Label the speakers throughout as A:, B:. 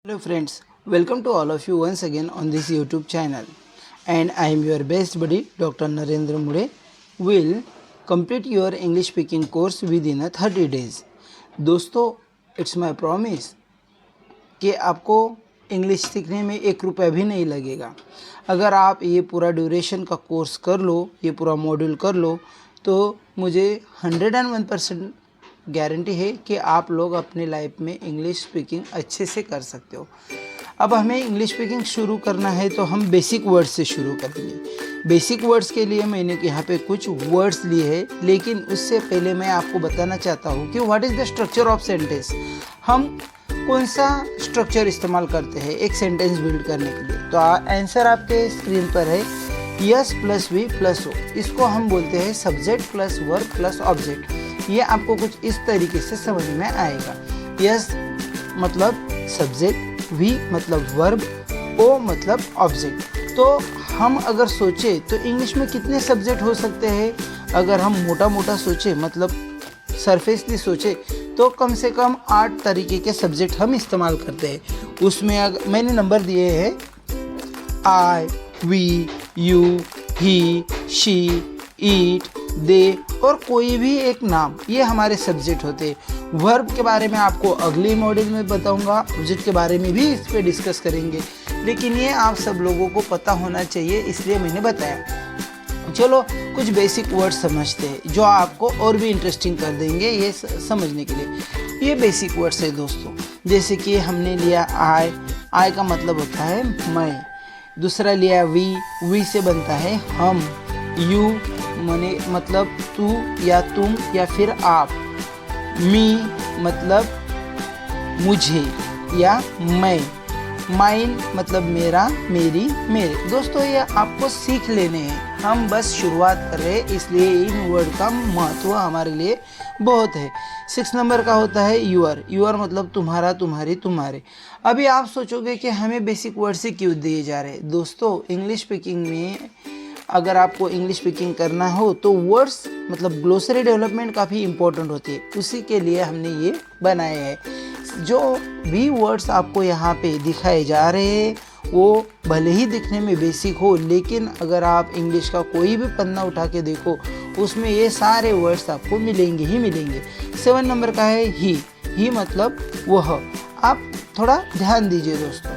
A: Hello friends, welcome to all of you once again on this YouTube channel, and I am your best buddy Dr. Narendra Mure will complete your English speaking course within 30 days. दोस्तों, it's my promise कि आपको English सीखने में 1 रुपया भी नहीं लगेगा। अगर आप ये पूरा ड्यूरेशन का कोर्स कर लो, ये पूरा मॉड्यूल कर लो, तो मुझे 101% गारंटी है कि आप लोग अपनी लाइफ में इंग्लिश स्पीकिंग अच्छे से कर सकते हो। अब हमें इंग्लिश स्पीकिंग शुरू करना है तो हम बेसिक वर्ड्स से शुरू करेंगे। बेसिक वर्ड्स के लिए मैंने यहाँ पे कुछ वर्ड्स लिए हैं, लेकिन उससे पहले मैं आपको बताना चाहता हूँ कि what is the structure of sentence. हम कौन सा स्ट्रक्चर इस्तेमाल करते हैं एक सेंटेंस बिल्ड करने के लिए। तो आंसर आपके स्क्रीन पर है S plus V plus O. इसको हम बोलते हैं subject plus verb plus object. ये आपको कुछ इस तरीके से समझ में आएगा। यस मतलब सब्जेक्ट, वी मतलब वर्ब, ओ मतलब ऑब्जेक्ट। तो हम अगर सोचें तो इंग्लिश में कितने सब्जेक्ट हो सकते हैं। अगर हम मोटा मोटा सोचें, मतलब सरफेसली सोचें, तो कम से कम 8 तरीके के सब्जेक्ट हम इस्तेमाल करते हैं। उसमें अगर मैंने नंबर दिए हैं आई, वी, यू, ही, शी, ईट, दे और कोई भी एक नाम, ये हमारे सब्जेक्ट होते हैं। वर्ब के बारे में आपको अगले मॉड्यूल में बताऊंगा, ऑब्जेक्ट के बारे में भी इस पे डिस्कस करेंगे, लेकिन ये आप सब लोगों को पता होना चाहिए, इसलिए मैंने बताया। चलो कुछ बेसिक वर्ड समझते हैं जो आपको और भी इंटरेस्टिंग कर देंगे ये समझने के लिए। ये बेसिक वर्ड्स है दोस्तों, जैसे कि हमने लिया आई, आई का मतलब होता है मैं। दूसरा लिया वी से बनता है हम। यू मने मतलब तू या तुम या फिर आप। मी मतलब मुझे या मैं। माइन मतलब मेरा, मेरी, मेरे। दोस्तों ये आपको सीख लेने हैं, हम बस शुरुआत कर रहे हैं, इसलिए इन वर्ड का महत्व हमारे लिए बहुत है। 6 नंबर का होता है यूअर। यूअर मतलब तुम्हारा, तुम्हारी, तुम्हारे। अभी आप सोचोगे कि हमें बेसिक वर्ड से क्यों दिए जा रहे हैं। दोस्तों इंग्लिश स्पीकिंग में अगर आपको इंग्लिश स्पीकिंग करना हो तो वर्ड्स मतलब ग्लोसरी डेवलपमेंट काफ़ी इंपॉर्टेंट होती है, उसी के लिए हमने ये बनाए हैं। जो भी वर्ड्स आपको यहाँ पे दिखाए जा रहे हैं वो भले ही दिखने में बेसिक हो, लेकिन अगर आप इंग्लिश का कोई भी पन्ना उठा के देखो उसमें ये सारे वर्ड्स आपको मिलेंगे ही मिलेंगे। 7 नंबर का है ही मतलब वह। आप थोड़ा ध्यान दीजिए दोस्तों,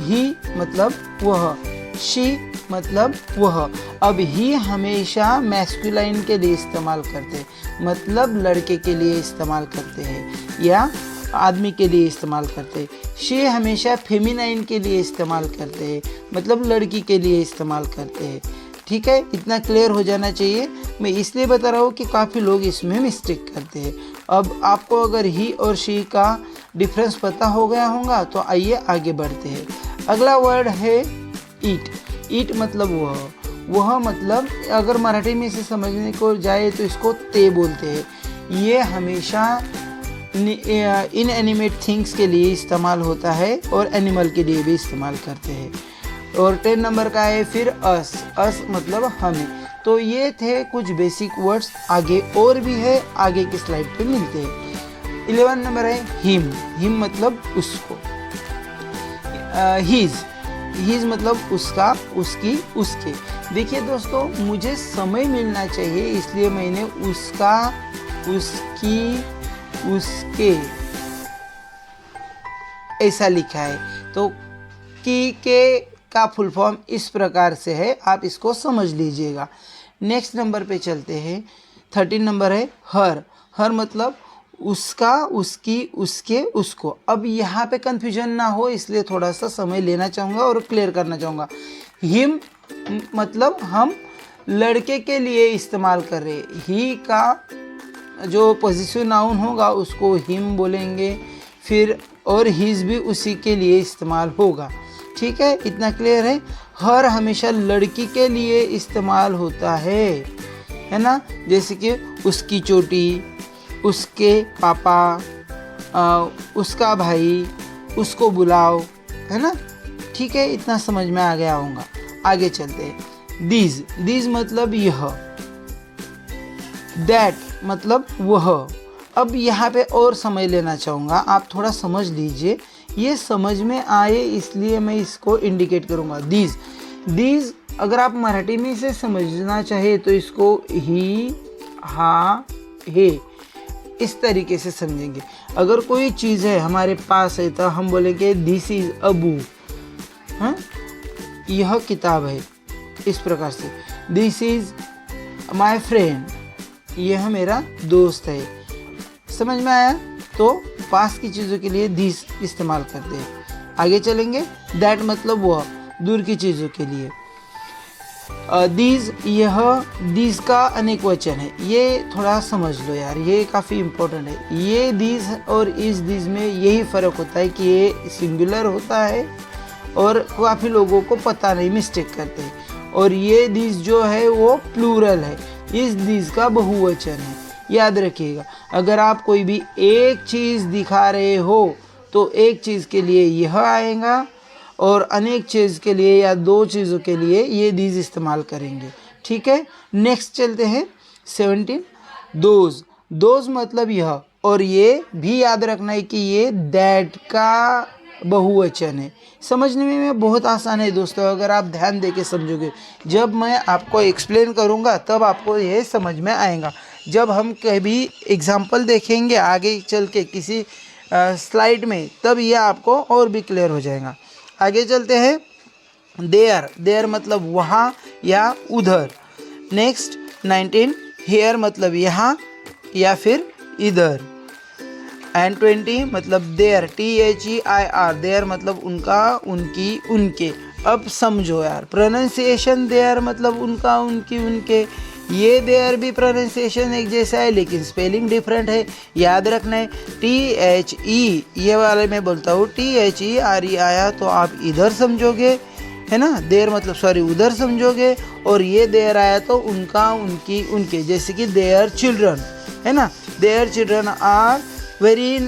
A: ही मतलब वह, शी मतलब वह। अब ही हमेशा मैस्कुलाइन के लिए इस्तेमाल करते हैं, मतलब लड़के के लिए इस्तेमाल करते हैं या आदमी के लिए इस्तेमाल करते हैं। शी हमेशा फेमिनाइन के लिए इस्तेमाल करते हैं, मतलब लड़की के लिए इस्तेमाल करते हैं। ठीक है, इतना क्लियर हो जाना चाहिए। मैं इसलिए बता रहा हूँ कि काफ़ी लोग इसमें मिस्टेक करते हैं। अब आपको अगर ही और शी का डिफरेंस पता हो गया होगा तो आइए आगे बढ़ते हैं। अगला वर्ड है ईट। ईट मतलब वह मतलब अगर मराठी में इसे समझने को जाए तो इसको ते बोलते हैं। ये हमेशा इनएनिमेट थिंग्स के लिए इस्तेमाल होता है और एनिमल के लिए भी इस्तेमाल करते हैं। और 10 नंबर का है फिर अस। अस मतलब हमें। तो ये थे कुछ बेसिक वर्ड्स, आगे और भी है, आगे की स्लाइड पे मिलते हैं। 11 नंबर है हिम। हिम मतलब उसको। हीज मतलब उसका, उसकी, उसके। देखिए दोस्तों मुझे समय मिलना चाहिए, इसलिए मैंने उसका, उसकी, उसके ऐसा लिखा है। तो के का फुल फॉर्म इस प्रकार से है, आप इसको समझ लीजिएगा। नेक्स्ट नंबर पे चलते हैं। 13 नंबर है हर। हर मतलब उसका, उसकी, उसके, उसको। अब यहाँ पे कंफ्यूजन ना हो इसलिए थोड़ा सा समय लेना चाहूँगा और क्लियर करना चाहूँगा। हिम मतलब हम लड़के के लिए इस्तेमाल कर रहे हैं। ही का जो पॉजिटिव नाउन होगा उसको हिम बोलेंगे, फिर और हिज भी उसी के लिए इस्तेमाल होगा। ठीक है, इतना क्लियर है। हर हमेशा लड़की के लिए इस्तेमाल होता है ना, जैसे कि उसकी चोटी, उसके पापा, उसका भाई, उसको बुलाओ, है ना। ठीक है, इतना समझ में आ गया होगा। आगे चलते हैं। दीज मतलब यह। दैट मतलब वह। अब यहाँ पे और समय लेना चाहूँगा, आप थोड़ा समझ लीजिए। ये समझ में आए इसलिए मैं इसको इंडिकेट करूँगा। दीज अगर आप मराठी में इसे समझना चाहे तो इसको ही, हा, हे इस तरीके से समझेंगे। अगर कोई चीज़ है हमारे पास है तो हम बोलेंगे दिस इज़ अ बुक, हाँ, यह किताब है, इस प्रकार से। दिस इज़ माय फ्रेंड, यह मेरा दोस्त है। समझ में आया? तो पास की चीज़ों के लिए दिस इस्तेमाल करते हैं। आगे चलेंगे। दैट मतलब वह, दूर की चीज़ों के लिए। दीज, यह, दीज का अनेक वचन है, ये थोड़ा समझ लो यार, ये काफ़ी इम्पोर्टेंट है। ये दीज और इस दीज में यही फ़र्क होता है कि ये सिंगुलर होता है और काफ़ी लोगों को पता नहीं, मिस्टेक करते हैं। और ये दीज जो है वो प्लूरल है, इस दीज का बहुवचन है। याद रखिएगा, अगर आप कोई भी एक चीज़ दिखा रहे हो तो एक चीज़ के लिए यह आएगा और अनेक चीज़ के लिए या दो चीज़ों के लिए ये दीज इस्तेमाल करेंगे। ठीक है, नेक्स्ट चलते हैं 17। दोज मतलब यह, और ये भी याद रखना है कि ये दैट का बहुवचन है। समझने में बहुत आसान है दोस्तों, अगर आप ध्यान दे के समझोगे। जब मैं आपको एक्सप्लेन करूँगा तब आपको ये समझ में आएगा। जब हम कभी एग्जाम्पल देखेंगे आगे चल के किसी स्लाइड में, तब ये आपको और भी क्लियर हो जाएगा। आगे चलते हैं। देयर मतलब वहाँ या उधर। नेक्स्ट 19, हेयर मतलब यहाँ या फिर इधर। एंड 20 मतलब देयर, THEIR, देयर मतलब उनका, उनकी, उनके। अब समझो यार, प्रोनाउंसिएशन देयर मतलब उनका, उनकी, उनके। ये देयर भी प्रोनाउंसिएशन एक जैसा है लेकिन स्पेलिंग डिफरेंट है, याद रखना है। THE, ये वाले मैं बोलता हूँ THERE आया तो आप इधर समझोगे, है ना, देयर मतलब सॉरी उधर समझोगे। और ये देयर आया तो उनका, उनकी, उनके, जैसे कि देयर चिल्ड्रन, है ना, देयर चिल्ड्रन आर वेरी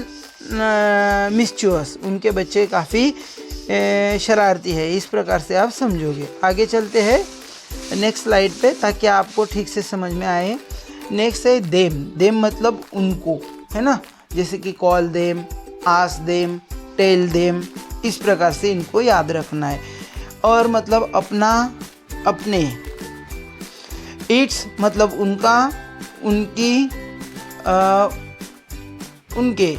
A: मिस्चुअस, उनके बच्चे काफ़ी शरारती है, इस प्रकार से आप समझोगे। आगे चलते हैं नेक्स्ट स्लाइड पे ताकि आपको ठीक से समझ में आए। नेक्स्ट है देम मतलब उनको, है ना, जैसे कि call them, ask them, tell them, इस प्रकार से इनको याद रखना है। और मतलब अपना, अपने। इट्स मतलब उनका, उनकी, उनके।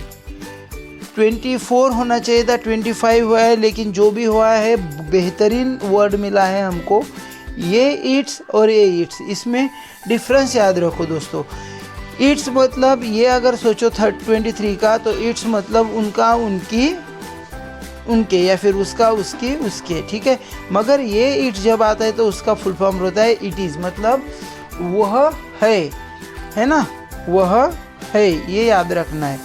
A: 24 होना चाहिए था, 25 हुआ है, लेकिन जो भी हुआ है बेहतरीन वर्ड मिला है हमको। ये इट्स और ये इट्स, इसमें डिफरेंस याद रखो दोस्तों। इट्स मतलब ये अगर सोचो 23 का, तो इट्स मतलब उनका, उनकी, उनके, या फिर उसका, उसकी, उसके। ठीक है, मगर ये इट्स जब आता है तो उसका फुल फॉर्म होता है इट इज़, मतलब वह है ना, वह है, ये याद रखना है।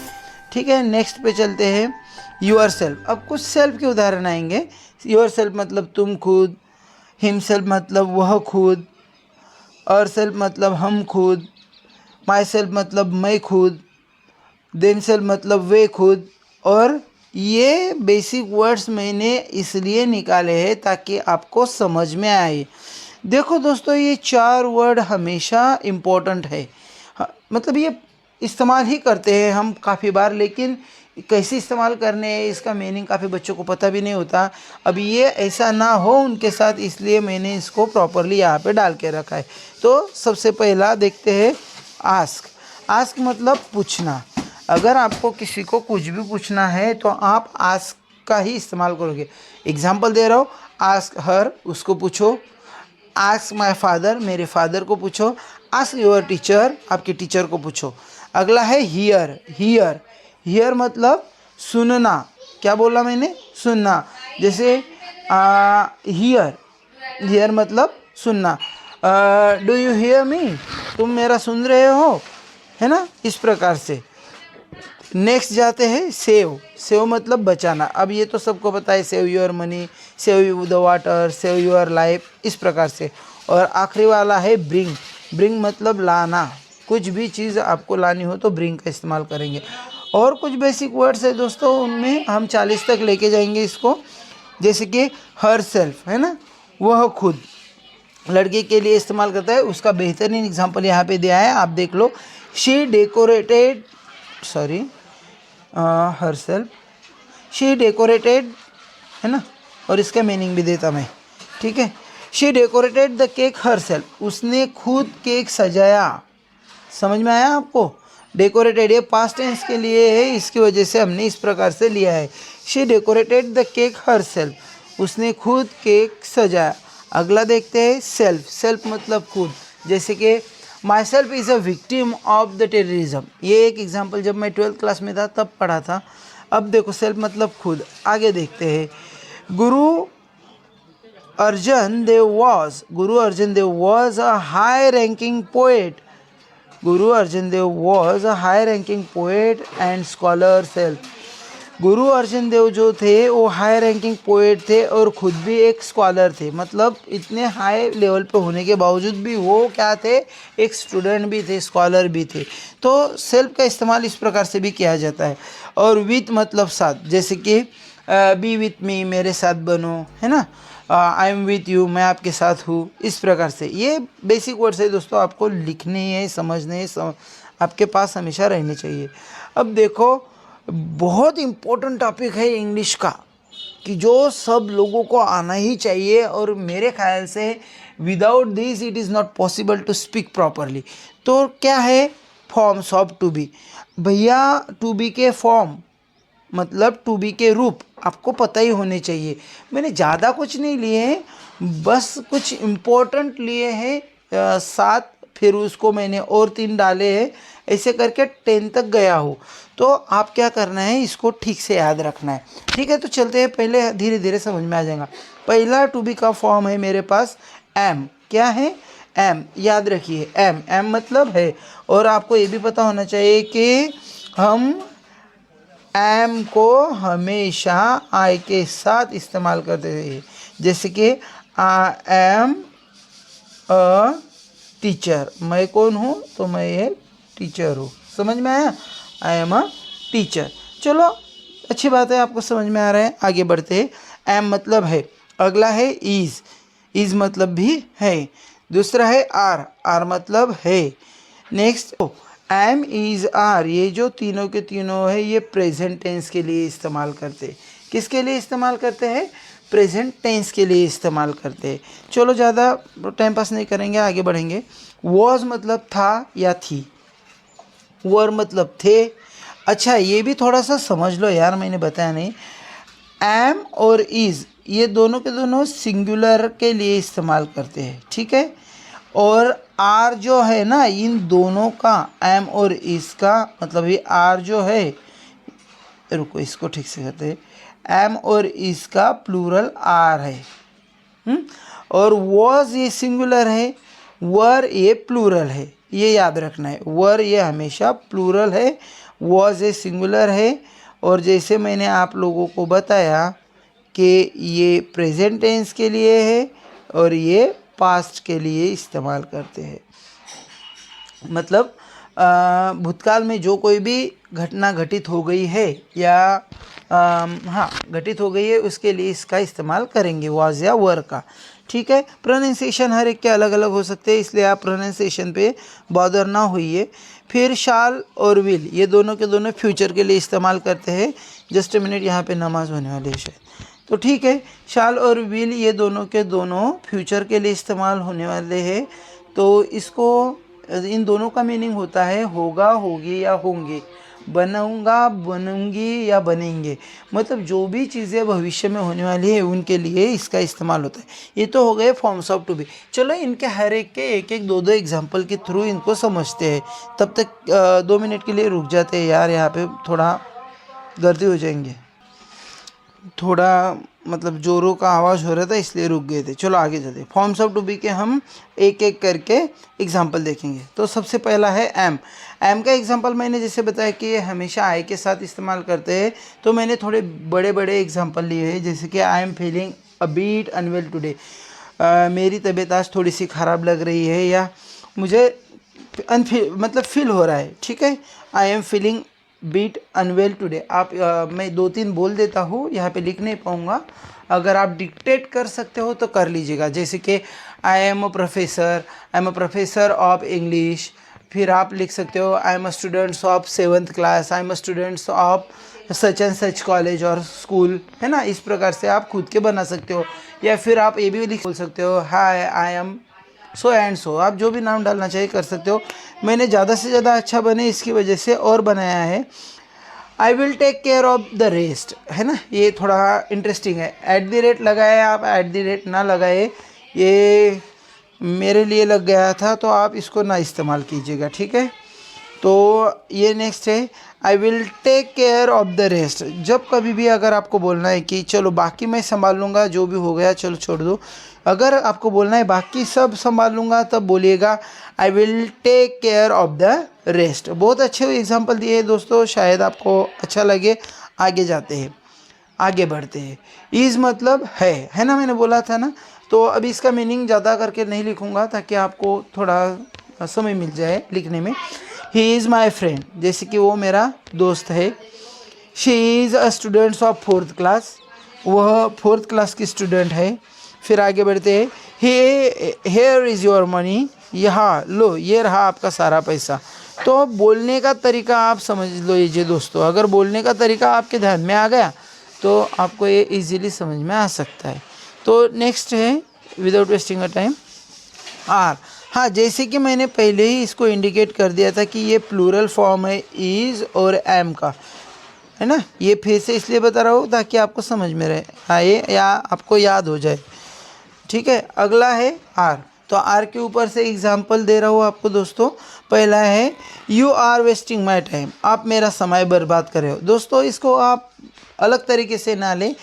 A: ठीक है, नेक्स्ट पे चलते हैं। Your self. अब कुछ सेल्फ के उदाहरण आएंगे। योर सेल्फ मतलब तुम खुद, हिमसेल्फ मतलब वह खुद, और सेल्फ मतलब हम खुद, माई सेल्फ मतलब मैं खुद, देम सेल्फ मतलब वे खुद। और ये बेसिक वर्ड्स मैंने इसलिए निकाले हैं ताकि आपको समझ में आए। देखो दोस्तों, ये 4 वर्ड हमेशा इम्पोर्टेंट है, मतलब ये इस्तेमाल ही करते हैं हम काफ़ी बार, लेकिन कैसे इस्तेमाल करने हैं इसका मीनिंग काफ़ी बच्चों को पता भी नहीं होता। अब ये ऐसा ना हो उनके साथ, इसलिए मैंने इसको प्रॉपरली यहाँ पे डाल के रखा है। तो सबसे पहला देखते हैं आस्क। आस्क मतलब पूछना। अगर आपको किसी को कुछ भी पूछना है तो आप आस्क का ही इस्तेमाल करोगे। एग्जाम्पल दे रहा हूँ, आस्क हर, उसको पूछो। आस्क माय फादर, मेरे फादर को पूछो। आस्क योर टीचर, आपके टीचर को पूछो। अगला है हियर। हियर मतलब सुनना। क्या बोला मैंने? सुनना। जैसे हियर मतलब सुनना। डू यू हियर मी, तुम मेरा सुन रहे हो, है ना, इस प्रकार से। नेक्स्ट जाते हैं सेव मतलब बचाना। अब ये तो सबको पता है, save your money, save the water, save your life, इस प्रकार से। और आखिरी वाला है ब्रिंग मतलब लाना। कुछ भी चीज़ आपको लानी हो तो ब्रिंग का इस्तेमाल करेंगे। और कुछ बेसिक वर्ड्स है दोस्तों, उनमें हम 40 तक लेके जाएंगे इसको। जैसे कि हर सेल्फ, है ना, वह खुद, लड़के के लिए इस्तेमाल करता है। उसका बेहतरीन एग्जाम्पल यहाँ पे दिया है, आप देख लो। She decorated, herself, she decorated, है ना, और इसका मीनिंग भी देता मैं, ठीक है। She decorated the cake herself, उसने खुद केक सजाया। समझ में आया आपको? डेकोरेटेड ये पास्ट टेंस के लिए है, इसकी वजह से हमने इस प्रकार से लिया है। She decorated the cake herself, उसने खुद केक सजाया। अगला देखते हैं सेल्फ। सेल्फ मतलब खुद, जैसे कि my self is a victim of the terrorism. ये एक एग्जाम्पल जब मैं 12th क्लास में था तब पढ़ा था। अब देखो सेल्फ मतलब खुद। आगे देखते हैं Guru Arjan Dev was a high ranking poet. Guru Arjan Dev was a high ranking poet and scholar self. गुरु अर्जन देव जो थे वो हाई रैंकिंग पोएट थे और ख़ुद भी एक स्कॉलर थे। मतलब इतने हाई लेवल पे होने के बावजूद भी वो क्या थे, एक स्टूडेंट भी थे, स्कॉलर भी थे। तो सेल्फ का इस्तेमाल इस प्रकार से भी किया जाता है। और विथ मतलब साथ, जैसे कि बी विथ मी, मेरे साथ बनो, है ना, आई एम विथ यू, मैं आपके साथ हूँ। इस प्रकार से ये बेसिक वर्ड्स है दोस्तों, आपको लिखने है, समझने है, आपके पास हमेशा रहने चाहिए। अब देखो बहुत इम्पोर्टेंट टॉपिक है इंग्लिश का, कि जो सब लोगों को आना ही चाहिए, और मेरे ख्याल से without this it is not possible to speak properly. तो क्या है, फॉर्म्स ऑफ टू बी। भैया टू बी के फॉर्म मतलब टू बी के रूप आपको पता ही होने चाहिए। मैंने ज़्यादा कुछ नहीं लिए हैं, बस कुछ इम्पोर्टेंट लिए हैं 7, फिर उसको मैंने और 3 डाले हैं, ऐसे करके 10 तक गया हो। तो आप क्या करना है, इसको ठीक से याद रखना है, ठीक है। तो चलते हैं, पहले धीरे धीरे समझ में आ जाएगा। पहला टू बी का फॉर्म है मेरे पास एम। क्या है? एम। याद रखिए एम। एम मतलब है। और आपको ये भी पता होना चाहिए कि हम एम को हमेशा आई के साथ इस्तेमाल करते हैं। जैसे कि आई एम अ टीचर, मैं कौन हूँ, तो मैं एक टीचर हूँ। समझ में आया? I am a teacher. चलो अच्छी बात है, आपको समझ में आ रहा है। आगे बढ़ते हैं। एम मतलब है। अगला है इज़। इज़ मतलब भी है। दूसरा है आर। आर मतलब है। नेक्स्ट एम, इज़, आर, ये जो तीनों के तीनों है, ये प्रेजेंट टेंस के लिए इस्तेमाल करते हैं। किसके लिए इस्तेमाल करते हैं? प्रेजेंट टेंस के लिए इस्तेमाल करते हैं। चलो ज़्यादा टाइम पास नहीं करेंगे, आगे बढ़ेंगे। वॉज मतलब था या थी। वर मतलब थे। अच्छा ये भी थोड़ा सा समझ लो यार, मैंने बताया नहीं। एम और इज़ ये दोनों के दोनों सिंगुलर के लिए इस्तेमाल करते हैं, ठीक है। और आर जो है ना, इन दोनों का, एम और इस का मतलब ये आर जो है, रुको इसको ठीक से करते हैं। एम और इसका प्लूरल आर है। और वॉज ये सिंगुलर है, वर ये प्लूरल है, ये याद रखना है। वर ये हमेशा प्लूरल है, वॉज ये सिंगुलर है। और जैसे मैंने आप लोगों को बताया कि ये प्रेजेंट टेंस के लिए है और ये पास्ट के लिए इस्तेमाल करते हैं। मतलब भूतकाल में जो कोई भी घटना घटित हो गई है या हाँ घटित हो गई है, उसके लिए इसका इस्तेमाल करेंगे, वाज या वर का, ठीक है। प्रोनाउंसिएशन हर एक के अलग अलग हो सकते हैं, इसलिए आप प्रोनाउंसिएशन पे बॉदर ना होइए। फिर शाल और विल ये दोनों के दोनों फ्यूचर के लिए इस्तेमाल करते हैं। जस्ट अ मिनट, यहाँ पे नमाज होने वाली है शायद, तो ठीक है। शाल और विल ये दोनों के दोनों फ्यूचर के लिए इस्तेमाल होने वाले हैं। तो इसको, इन दोनों का मीनिंग होता है होगा, होगी या होंगे, बनूंगा, बनूंगी या बनेंगे। मतलब जो भी चीज़ें भविष्य में होने वाली है उनके लिए इसका इस्तेमाल होता है। ये तो हो गए फॉर्म्स ऑफ टू बी। चलो इनके हर एक के एक एक दो एग्जाम्पल के थ्रू इनको समझते हैं। तब तक 2 मिनट के लिए रुक जाते हैं यार, यहाँ पे थोड़ा गर्दी हो जाएंगे। थोड़ा मतलब जोरों का आवाज़ हो रहा था इसलिए रुक गए थे। चलो आगे चलते। फॉर्म्स ऑफ टू बी के हम एक एक करके एग्जांपल देखेंगे। तो सबसे पहला है एम। एम का एग्जांपल मैंने जैसे बताया कि ये हमेशा आई के साथ इस्तेमाल करते हैं, तो मैंने थोड़े बड़े बड़े एग्जांपल लिए हैं। जैसे कि I am feeling a bit unwell today, मेरी तबीयत आज थोड़ी सी ख़राब लग रही है, या मुझे मतलब फील हो रहा है, ठीक है। I am feeling bit unwell today. आप मैं 2-3 बोल देता हूँ, यहाँ पे लिख नहीं पाऊँगा। अगर आप डिक्टेट कर सकते हो तो कर लीजिएगा। जैसे कि I am a professor of English. फिर आप लिख सकते हो I am a students of 7th class, I am a students of such and such college और स्कूल, है ना। इस प्रकार से आप खुद के बना सकते हो, या फिर आप ये भी बोल सकते हो हाय I am so and so. आप जो भी नाम डालना चाहिए कर सकते हो। मैंने ज़्यादा से ज़्यादा अच्छा बने इसकी वजह से और बनाया है I will take care of the rest, है ना। ये थोड़ा इंटरेस्टिंग है। एट द रेट लगाए, आप एट द रेट ना लगाए, ये मेरे लिए लग गया था तो आप इसको ना इस्तेमाल कीजिएगा, ठीक है। तो ये नेक्स्ट है I will take care of the rest. जब कभी भी अगर आपको बोलना है कि चलो बाकी मैं संभाल लूँगा, जो भी हो गया चलो छोड़ दो, अगर आपको बोलना है बाकी सब संभाल लूँगा, तब बोलिएगा I will take care of the rest. बहुत अच्छे एग्जाम्पल दिए हैं दोस्तों, शायद आपको अच्छा लगे। आगे जाते हैं, आगे बढ़ते हैं। इज़ मतलब है ना, मैंने बोला था ना। तो अभी इसका मीनिंग ज़्यादा करके नहीं लिखूँगा ताकि आपको थोड़ा समय मिल जाए लिखने में। ही इज़ माई फ्रेंड, जैसे कि वो मेरा दोस्त है। She is a students of 4th class, वह 4th क्लास की स्टूडेंट है। फिर आगे बढ़ते हैं, हेयर इज़ योर मनी, यहाँ लो ये रहा आपका सारा पैसा। तो बोलने का तरीका आप समझ लो लीजिए दोस्तों। अगर बोलने का तरीका आपके ध्यान में आ गया तो आपको ये इजीली समझ में आ सकता है। तो नेक्स्ट है विदाउट वेस्टिंग अ टाइम आर। हाँ, जैसे कि मैंने पहले ही इसको इंडिकेट कर दिया था कि ये प्लूरल फॉर्म है इज़ और एम का, है ना। ये फिर से इसलिए बता रहा हूँ ताकि आपको समझ में रहे आए या आपको याद हो जाए, ठीक है। अगला है आर। तो आर के ऊपर से एग्जाम्पल दे रहा हूँ आपको दोस्तों। पहला है you are wasting my time, आप मेरा समय बर्बाद कर रहे हो। दोस्तों इसको आप अलग तरीके से ना लें,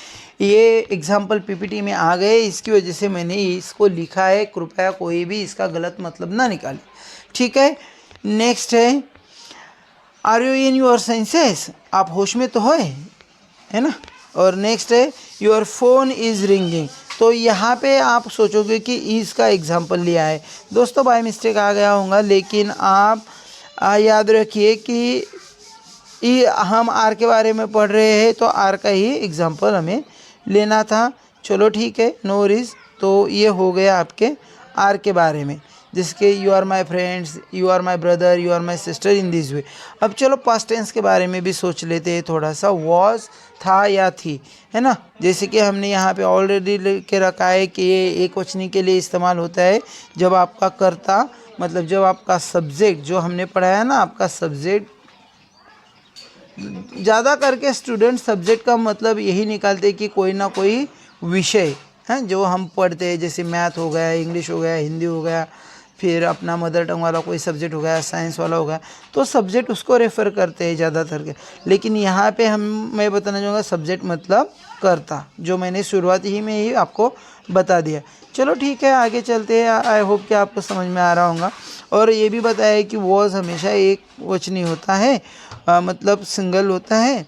A: ये एग्जाम्पल पीपीटी में आ गए, इसकी वजह से मैंने इसको लिखा है। कृपया कोई भी इसका गलत मतलब ना निकाले, ठीक है। नेक्स्ट है are you in your senses, आप होश में तो है ना। और नेक्स्ट है योर फोन इज़ रिंगिंग। तो यहाँ पे आप सोचोगे कि इज़ का एग्जाम्पल लिया है दोस्तों, बाय मिस्टेक आ गया होगा, लेकिन आप याद रखिए कि हम आर के बारे में पढ़ रहे हैं तो आर का ही एग्जाम्पल हमें लेना था। चलो ठीक है, नो वरीज। तो ये हो गया आपके आर के बारे में, जिसके you are my friends, you are my brother, you are my sister in this way. अब चलो पास्ट टेंस के बारे में भी सोच लेते हैं थोड़ा सा। वॉज था या थी, है ना। जैसे कि हमने यहाँ पे ऑलरेडी लेके रखा है कि ये एक वचनी के लिए इस्तेमाल होता है जब आपका कर्ता, मतलब जब आपका सब्जेक्ट, जो हमने पढ़ा है ना, आपका सब्जेक्ट। ज़्यादा करके स्टूडेंट सब्जेक्ट का मतलब यही निकालते हैं कि कोई ना कोई विषय है जो हम पढ़ते हैं, जैसे मैथ हो गया, इंग्लिश हो गया, हिंदी हो गया, फिर अपना मदर टंग वाला कोई सब्जेक्ट हो गया, साइंस वाला हो गया, तो सब्जेक्ट उसको रेफ़र करते हैं ज़्यादातर के। लेकिन यहाँ पे मैं बताना चाहूँगा सब्जेक्ट मतलब कर्ता, जो मैंने शुरुआती ही में ही आपको बता दिया। चलो ठीक है, आगे चलते हैं। आई होप कि आपको समझ में आ रहा होगा। और ये भी बताया कि वॉज हमेशा एक वचनी होता है, मतलब सिंगल होता है,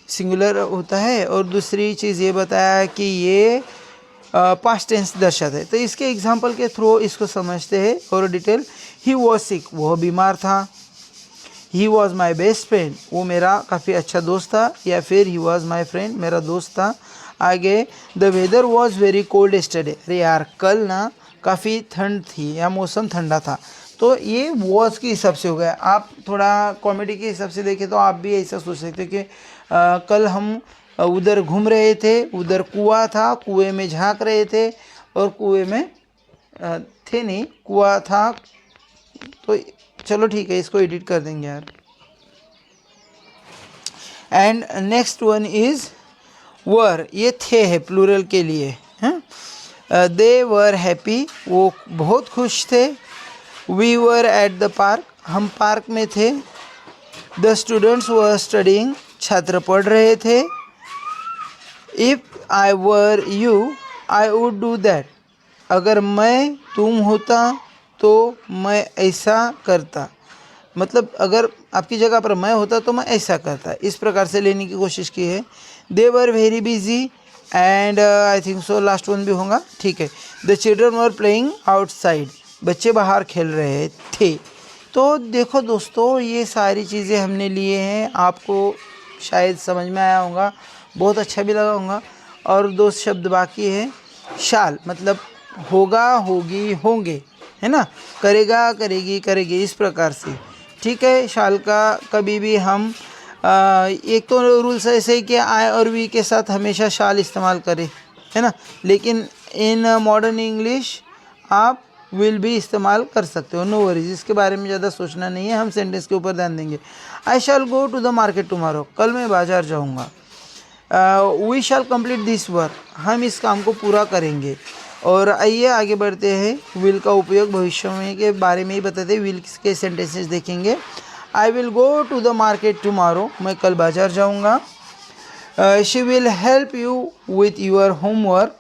A: सिंगुलर होता है। और दूसरी चीज़ ये बताया कि ये पास्ट टेंस दर्शाता है। तो इसके एग्जाम्पल के थ्रू इसको समझते हैं और डिटेल। ही वॉज सिक, वह बीमार था। He was my best friend, वो मेरा काफ़ी अच्छा दोस्त था। या फिर ही वॉज माई फ्रेंड, मेरा दोस्त था। आगे the weather was very cold yesterday, अरे यार कल ना काफ़ी ठंड थी या मौसम ठंडा था। तो ये वॉज के हिसाब से हो गया। आप थोड़ा कॉमेडी के हिसाब से देखें तो आप भी ऐसा सोच सकते हो कि कल हम उधर घूम रहे थे, उधर कुआं था, कुएं में झांक रहे थे, और कुएं में थे नहीं, कुआं था। तो चलो ठीक है, इसको एडिट कर देंगे यार। एंड नेक्स्ट वन इज़ वर, ये थे है प्लूरल के लिए, हैं। दे वर हैप्पी, वो बहुत खुश थे। We were at the park, हम पार्क में थे। द स्टूडेंट्स वर स्टडिंग, छात्र पढ़ रहे थे। If I were you I would do that, अगर मैं तुम होता तो मैं ऐसा करता। मतलब अगर आपकी जगह पर मैं होता तो मैं ऐसा करता। इस प्रकार से लेने की कोशिश की है। They were very busy and I think so last one भी होगा, ठीक है। The children were playing outside, बच्चे बाहर खेल रहे थे। तो देखो दोस्तों, ये सारी चीज़ें हमने लिए हैं, आपको शायद समझ में आया होगा, बहुत अच्छा भी लगा होगा। और दो शब्द बाकी है। शाल मतलब होगा, होगी, होंगे, है ना। करेगा, करेगी, करेगी, इस प्रकार से, ठीक है। शाल का कभी भी हम एक तो रूल्स ऐसे ही कि आई और वी के साथ हमेशा शाल इस्तेमाल करें, है ना, लेकिन इन मॉडर्न इंग्लिश आप विल भी इस्तेमाल कर सकते हो, नो वरीज, इसके बारे में ज़्यादा सोचना नहीं है, हम सेंटेंस के ऊपर ध्यान देंगे। I shall go to the market tomorrow, कल मैं बाज़ार जाऊँगा। We shall complete this work, हम इस काम को पूरा करेंगे। और आइए आगे बढ़ते हैं। विल का उपयोग भविष्य में के बारे में ही बताते हैं। विल के सेंटेंसेस देखेंगे। I will go to the market tomorrow, मैं कल बाज़ार जाऊँगा। She will help you with your homework,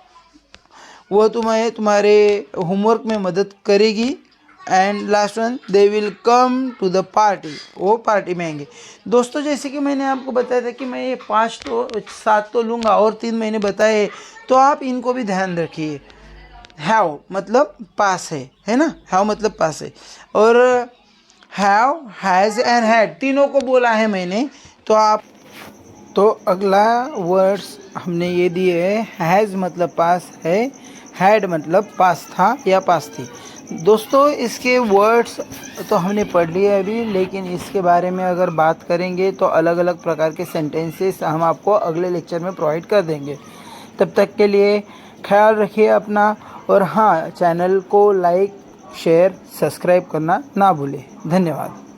A: वह तुम्हें तुम्हारे होमवर्क में मदद करेगी। And last one, they will come to the party, वो पार्टी में आएंगे। दोस्तों जैसे कि मैंने आपको बताया था कि मैं ये 7 तो लूँगा और 3 मैंने बताए, तो आप इनको भी ध्यान रखिए। हैव मतलब पास है ना, हैव मतलब पास है, और हैव, हैज़ एंड हैड तीनों को बोला है मैंने। तो अगला वर्ड्स हमने ये दिए है। हैज़ मतलब पास है, हैड मतलब पास था या पास थी। दोस्तों इसके वर्ड्स तो हमने पढ़ लिए अभी, लेकिन इसके बारे में अगर बात करेंगे तो अलग अलग प्रकार के सेंटेंसेस हम आपको अगले लेक्चर में प्रोवाइड कर देंगे। तब तक के लिए ख्याल रखिए अपना, और हाँ, चैनल को लाइक, शेयर, सब्सक्राइब करना ना भूलें। धन्यवाद।